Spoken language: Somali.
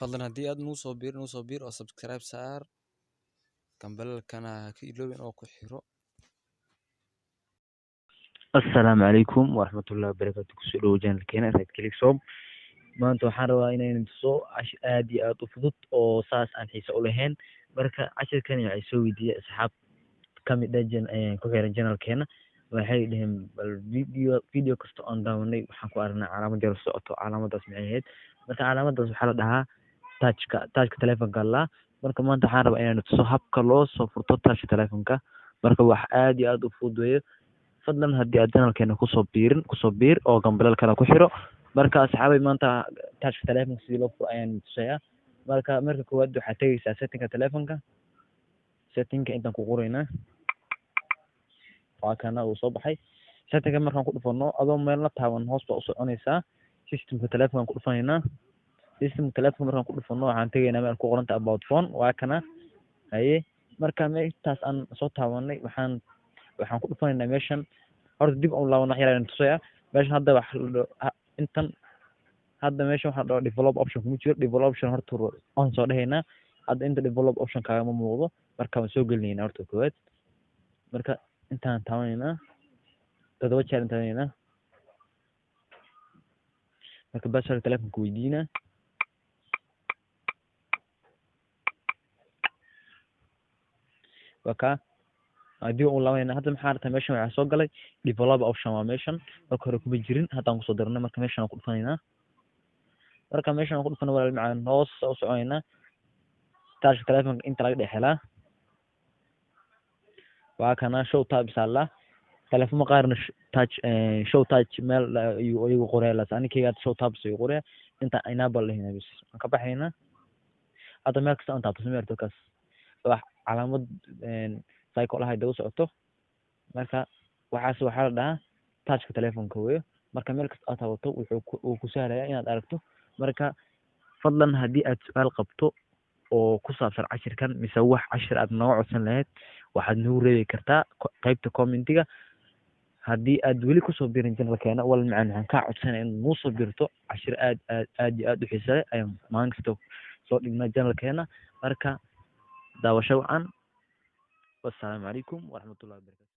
fadlan haddii aad noo soo biir oo subscribe saar kambalelkana ha ka iloobin oo ku xiro. السلام عليكم ورحمة الله وبركاته. كسولو جانل كينا ريد كليك صوب maanta waxaan rabaa inaan tuso cashir aad iyo aad u fudud oo saas aan xiiso u lahayn. marka cashirkan waxay soo weydiiyey asxaab kamid ah ku xiran channelkeena, waxay dhaheen bal video kasta oon daawanay waxaan ku aragnaa calaamad yar socoto. calaamadaas maxay ahayd? marka calaamadaas waxaa la dhahaa touchka telefonka la. marka maanta waxaan rabaa inaan tuso habka loo soo furto touchka telefonka. marka wax aad iyo aad u fudud weeye. fadlan haddii aad channelkeena kusoo biir oo gambalelkana ku xiro. marka asxaabay maanta touchka telefonka sidii loo furo ayaan tusayaa. marka koowaad waxaad tegeysaa settingka telefonka. settingka intaan ku qoraynaa waa kana uu soo baxay. settingka markaan ku dhufano adoo meel la taaban hoos baa u soconaysaa. systemka telefonka ku dhufanaynaa. systemka telefonka markaan ku dhufano waxaan tegaynaa meel ku qoranta about phone. waa kana haye marka meeshaas aan soo taabanay waxaan ku dhufanaynaa meeshan. horta dib u laabano wax yar ayaan tusayaa. meeshan hadda intan hadda meeshan waxaa dhaho develop option kuma jiro. develop option horta on soo dhahaynaa. hadda inta develop option kaagama muuqdo, marka waan soo gelinaynaa horta koowaad. marka intaan taabanaynaa 7 jeer intaan taabanaynaa. marka password telefonka weydiinaa. waka haddii uu laabanayna hadda maxaa rabtaa meeshan waxaa soo galay develop option. waa meeshan marka hore kuma jirin, haddaan kusoo darnay. marka meeshan aan ku dhufanaynaa. marka meeshan aan ku dhufana walaal macaan hoos u soconaynaa. touchka telefonka inta laga dhex helaa waa kana show tabs alla. telefoon qaarna show touch meel iyagu qoraya anikayga show tabs iyagu qoraya. inta enable lehna bis aan ka baxaynaa. hadda meel kasta aan taabto sameerto kaas wax calaamad cycle ahay daba socoto. marka waxaa la dhahaa touchka telefonka weeyo. marka meel kasta aad taabato wuxuu ku sahlayaa inaad aragto. marka fadlan haddii aad su'aal qabto oo ku saabsan cashirkan mise wax cashir aad nooga codsan lahayd waxaad nagu reebi kartaa qaybta commentiga. haddii aad weli kusoo biirin channelkeena wal macaan waxaan kaa codsanaya inaad noo soo biirto. cashir aad iyo aad u xiiso leh ayaan maalin kasta soo dhignaa channelkeena. marka daawasho wacan. wassalaamu calaykum waraxmatullahi wabarakatu.